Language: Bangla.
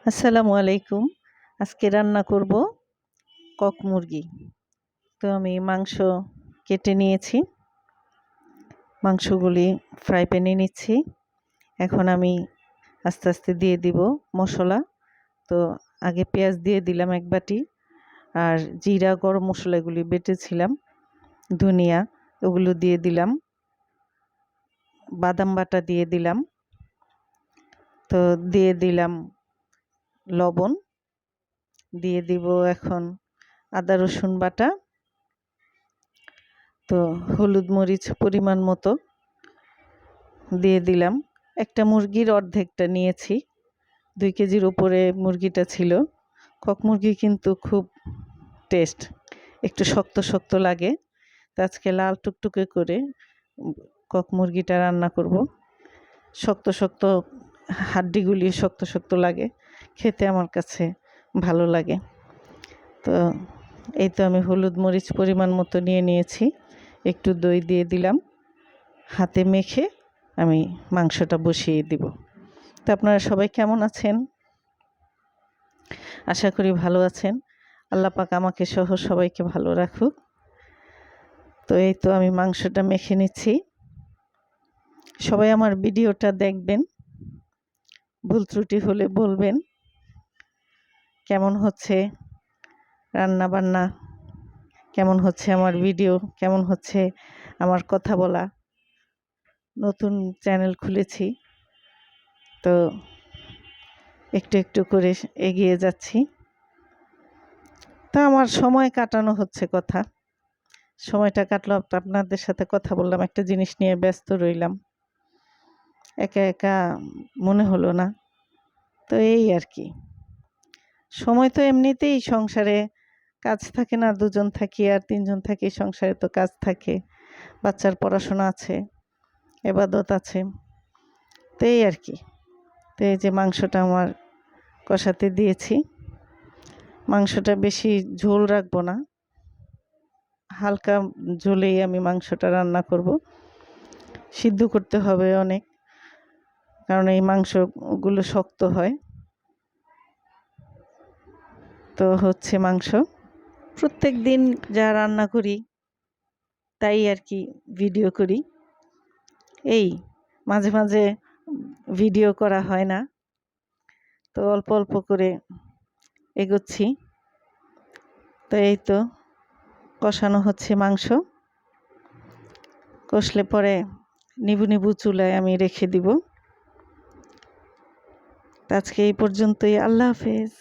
আসসালামু আলাইকুম। আজকে রান্না করব কক মুরগি। তো আমি মাংস কেটে নিয়েছি। মাংসগুলি ফ্রাই প্যানে নিচ্ছি। এখন আমি আস্তে আস্তে দিয়ে দিব মশলা। তো আগে পেঁয়াজ দিয়ে দিলাম 1 বাটি, আর জিরা গরম মশলা এগুলি বেটেছিলাম, ধনিয়া ওগুলো দিয়ে দিলাম, বাদাম বাটা দিয়ে দিলাম, তো দিয়ে দিলাম লবণ, দিয়ে দিব এখন আদা রসুন বাটা, তো হলুদ মরিচ পরিমাণ মতো দিয়ে দিলাম। একটা মুরগির অর্ধেকটা নিয়েছি, 2 কেজির উপরে মুরগিটা ছিল। কক মুরগি কিন্তু খুব টেস্ট, একটু শক্ত শক্ত লাগে। তো আজকে লাল টুকটুকে করে কক মুরগিটা রান্না করব। শক্ত শক্ত হাড্ডিগুলি শক্ত শক্ত লাগে, খেতে আমার কাছে ভালো লাগে। তো এই তো আমি হলুদ মরিচ পরিমাণ মতো নিয়ে নিয়েছি, একটু দই দিয়ে দিলাম, হাতে মেখে আমি মাংসটা বসিয়ে দিব। তো আপনারা সবাই কেমন আছেন? আশা করি ভালো আছেন। আল্লাহ পাক আমাকে সহ সবাইকে ভালো রাখুক। তো এই তো আমি মাংসটা মেখে নিচ্ছি। সবাই আমার ভিডিওটা দেখবেন, ভুল ত্রুটি হলে বলবেন। কেমন হচ্ছে রান্না বান্না, কেমন হচ্ছে আমার ভিডিও, কেমন হচ্ছে আমার কথা বলা। নতুন চ্যানেল খুলেছি, তো একটু একটু করে এগিয়ে যাচ্ছি। তা আমার সময় কাটানো হচ্ছে কথা, সময়টা কাটলো আপনাদের সাথে কথা বললাম, একটা জিনিস নিয়ে ব্যস্ত রইলাম, একা একা মনে হলো না। তো এই আর কি, সময় তো এমনিতেই সংসারে কাজ থাকে না, 2 জন থাকি আর 3 জন থাকি, সংসারে তো কাজ থাকে, বাচ্চার পড়াশোনা আছে, এবাদত আছে। তো এই আর কি। তো এই যে মাংসটা আমার কষাতে দিয়েছি। মাংসটা বেশি ঝোল রাখবো না, হালকা ঝোলেই আমি মাংসটা রান্না করব। সিদ্ধ করতে হবে অনেক, কারণ এই মাংসগুলো শক্ত হয়। তো হচ্ছে মাংস প্রত্যেক দিন যা রান্না করি তাই আর কি ভিডিও করি। এই মাঝে মাঝে ভিডিও করা হয় না, তো অল্প অল্প করে এগোচ্ছি। তো এই তো কষানো হচ্ছে মাংস, কষলে পরে নিবু নিবু চুলায় আমি রেখে দিব। আজকে এই পর্যন্তই। আল্লাহ হাফেজ।